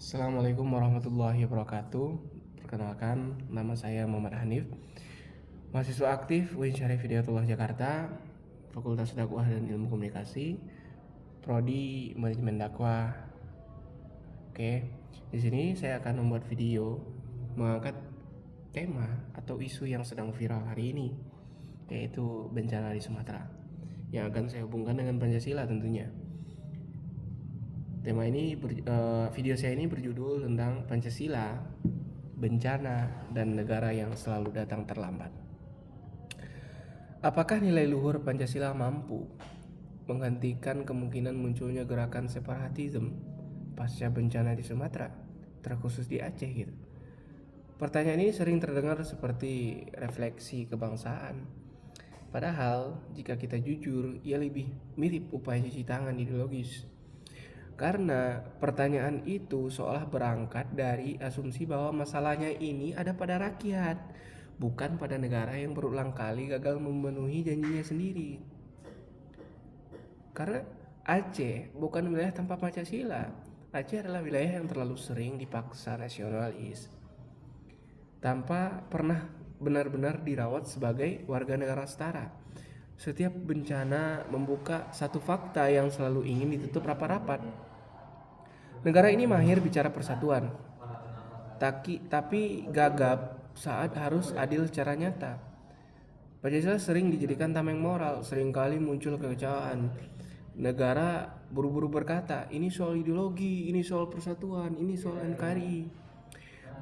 Assalamualaikum warahmatullahi wabarakatuh. Perkenalkan, nama saya Muhammad Hanif, mahasiswa aktif UIN Syarif Hidayatullah Jakarta, Fakultas Dakwah dan Ilmu Komunikasi, Prodi Manajemen Dakwah. Oke, di sini saya akan membuat video mengangkat tema atau isu yang sedang viral hari ini, yaitu bencana di Sumatera, yang akan saya hubungkan dengan Pancasila tentunya. Video saya ini berjudul tentang Pancasila, bencana, dan negara yang selalu datang terlambat. Apakah nilai luhur Pancasila mampu menghentikan kemungkinan munculnya gerakan separatisme pasca bencana di Sumatera, terkhusus di Aceh gitu? Pertanyaan ini sering terdengar seperti refleksi kebangsaan. Padahal jika kita jujur, ia lebih mirip upaya cuci tangan ideologis. Karena pertanyaan itu seolah berangkat dari asumsi bahwa masalahnya ini ada pada rakyat, bukan pada negara yang berulang kali gagal memenuhi janjinya sendiri. Karena Aceh bukan wilayah tanpa Pancasila. Aceh adalah wilayah yang terlalu sering dipaksa nasionalis, tanpa pernah benar-benar dirawat sebagai warga negara setara. Setiap bencana membuka satu fakta yang selalu ingin ditutup rapat-rapat. Negara ini mahir bicara persatuan, tapi gagap saat harus adil secara nyata. Pancasila sering dijadikan tameng moral, seringkali muncul kekecewaan. Negara buru-buru berkata, ini soal ideologi, ini soal persatuan, ini soal NKRI.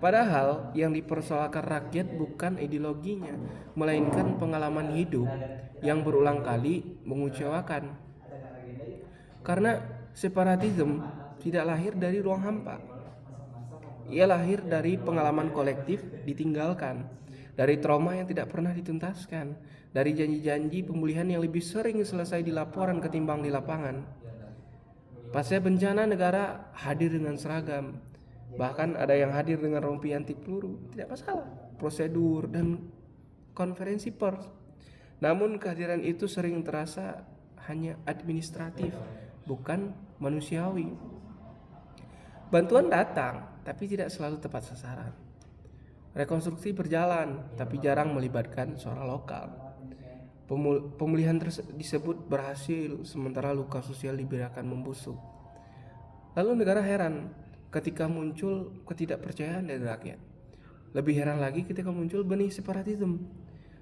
Padahal yang dipersoalkan rakyat bukan ideologinya, melainkan pengalaman hidup yang berulang kali mengecewakan. Karena separatisme tidak lahir dari ruang hampa. Ia lahir dari pengalaman kolektif ditinggalkan, dari trauma yang tidak pernah dituntaskan, dari janji-janji pemulihan yang lebih sering selesai di laporan ketimbang di lapangan. Pasca bencana negara hadir dengan seragam, bahkan ada yang hadir dengan rompi anti peluru, tidak masalah, prosedur dan konferensi pers. Namun kehadiran itu sering terasa hanya administratif, bukan manusiawi. Bantuan datang, tapi tidak selalu tepat sasaran. Rekonstruksi berjalan, tapi jarang melibatkan suara lokal. Pemulihan disebut berhasil, sementara luka sosial dibiarkan membusuk. Lalu negara heran ketika muncul ketidakpercayaan dari rakyat. Lebih heran lagi ketika muncul benih separatisme.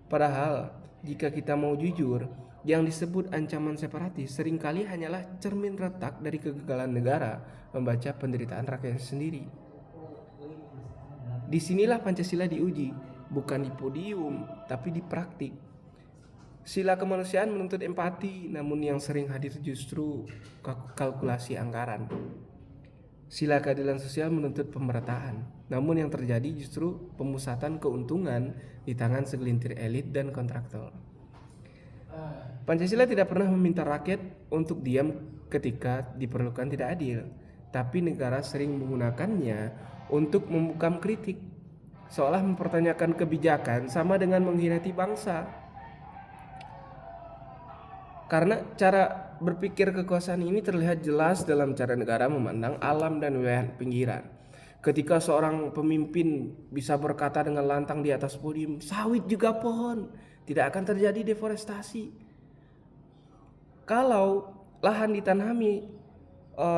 Padahal jika kita mau jujur, yang disebut ancaman separatis seringkali hanyalah cermin retak dari kegagalan negara membaca penderitaan rakyat sendiri. Disinilah Pancasila diuji, bukan di podium, tapi di praktik. Sila kemanusiaan menuntut empati, namun yang sering hadir justru kalkulasi anggaran. Sila keadilan sosial menuntut pemerataan, namun yang terjadi justru pemusatan keuntungan di tangan segelintir elit dan kontraktor. Pancasila tidak pernah meminta rakyat untuk diam ketika diperlukan tidak adil, tapi negara sering menggunakannya untuk membungkam kritik, seolah mempertanyakan kebijakan sama dengan mengkhianati bangsa. Karena cara berpikir kekuasaan ini terlihat jelas dalam cara negara memandang alam dan wilayah pinggiran. Ketika seorang pemimpin bisa berkata dengan lantang di atas podium, sawit juga pohon, tidak akan terjadi deforestasi. Kalau lahan ditanami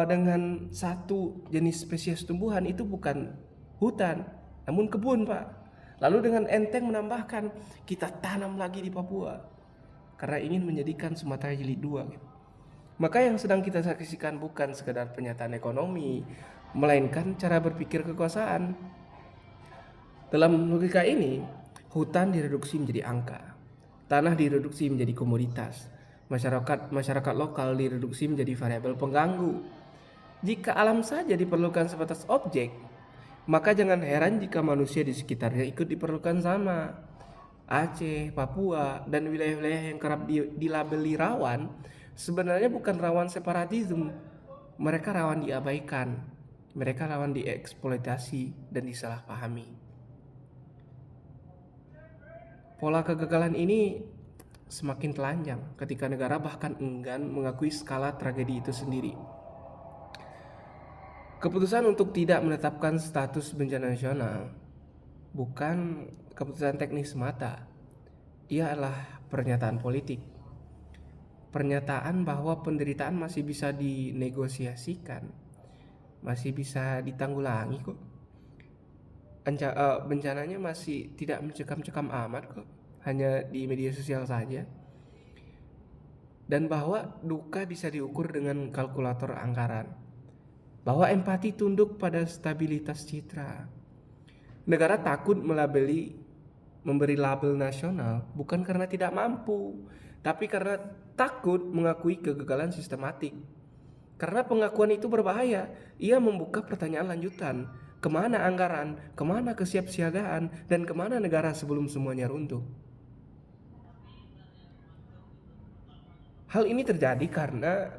dengan satu jenis spesies tumbuhan, itu bukan hutan, namun kebun, Pak. Lalu dengan enteng menambahkan, kita tanam lagi di Papua karena ingin menjadikan Sumatera jilid 2 gitu. Maka yang sedang kita saksikan bukan sekedar pernyataan ekonomi, melainkan cara berpikir kekuasaan. Dalam logika ini, hutan direduksi menjadi angka, tanah direduksi menjadi komoditas, masyarakat lokal direduksi menjadi variabel pengganggu. Jika alam saja diperlukan sebatas objek, maka jangan heran jika manusia di sekitarnya ikut diperlukan sama. Aceh, Papua, dan wilayah-wilayah yang kerap dilabeli rawan sebenarnya bukan rawan separatisme. Mereka rawan diabaikan, mereka rawan dieksploitasi dan disalahpahami. Pola kegagalan ini semakin telanjang ketika negara bahkan enggan mengakui skala tragedi itu sendiri. Keputusan untuk tidak menetapkan status bencana nasional bukan keputusan teknis semata. Ia adalah pernyataan politik. Pernyataan bahwa penderitaan masih bisa dinegosiasikan, masih bisa ditanggulangi kok. Bencananya masih tidak mencekam-cekam amat kok, hanya di media sosial saja. Dan bahwa duka bisa diukur dengan kalkulator anggaran. Bahwa empati tunduk pada stabilitas citra. Negara takut memberi label nasional bukan karena tidak mampu, tapi karena takut mengakui kegagalan sistematik. Karena pengakuan itu berbahaya, ia membuka pertanyaan lanjutan. Kemana anggaran, kemana kesiapsiagaan, dan kemana negara sebelum semuanya runtuh? Hal ini terjadi karena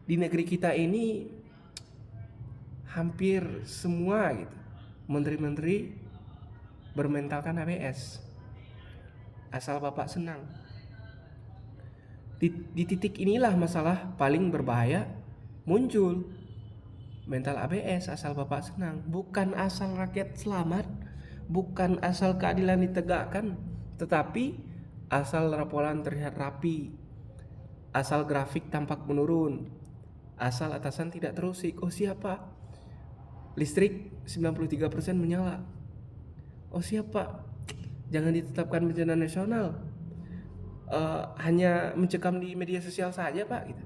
di negeri kita ini hampir semua gitu, menteri-menteri bermentalkan ABS. Asal Bapak senang. Di titik inilah masalah paling berbahaya muncul. Mental ABS asal Bapak senang, bukan asal rakyat selamat, bukan asal keadilan ditegakkan, tetapi asal laporan terlihat rapi, asal grafik tampak menurun, asal atasan tidak terusik. Oh siapa? Listrik 93% menyala. Oh siapa? Jangan ditetapkan bencana nasional. Hanya mencekam di media sosial saja Pak gitu.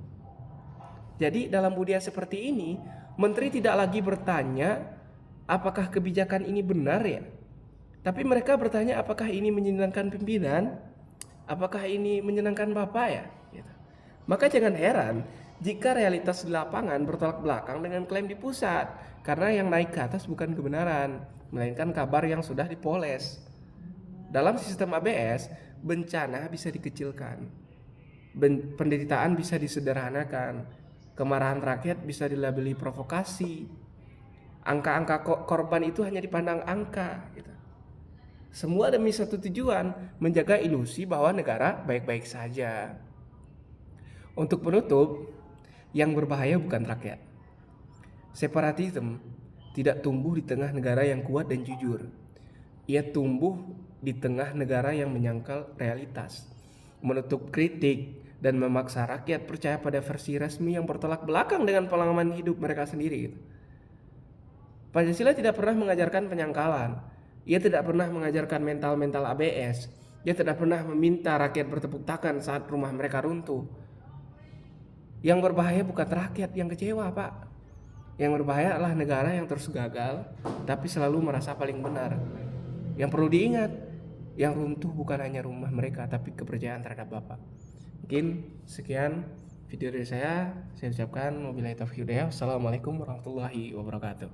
Jadi dalam budaya seperti ini, menteri tidak lagi bertanya apakah kebijakan ini benar ya, tapi mereka bertanya apakah ini menyenangkan pimpinan, apakah ini menyenangkan Bapak ya gitu. Maka jangan heran jika realitas di lapangan bertolak belakang dengan klaim di pusat, karena yang naik ke atas bukan kebenaran, melainkan kabar yang sudah dipoles. Dalam sistem ABS, bencana bisa dikecilkan, penderitaan bisa disederhanakan, kemarahan rakyat bisa dilabeli provokasi, angka-angka korban itu hanya dipandang angka gitu. Semua demi satu tujuan, menjaga ilusi bahwa negara baik-baik saja. Untuk penutup, yang berbahaya bukan rakyat. Separatisme tidak tumbuh di tengah negara yang kuat dan jujur. Ia tumbuh di tengah negara yang menyangkal realitas, menutup kritik, dan memaksa rakyat percaya pada versi resmi yang bertolak belakang dengan pengalaman hidup mereka sendiri. Pancasila tidak pernah mengajarkan penyangkalan. Ia tidak pernah mengajarkan mental-mental ABS. Ia tidak pernah meminta rakyat bertepuk tangan saat rumah mereka runtuh. Yang berbahaya bukan rakyat yang kecewa, Pak. Yang berbahaya adalah negara yang terus gagal, tapi selalu merasa paling benar. Yang perlu diingat, yang runtuh bukan hanya rumah mereka, tapi kepercayaan terhadap Bapak. Mungkin sekian video dari saya ucapkan wabillahi taufiq hidayah. Assalamualaikum warahmatullahi wabarakatuh.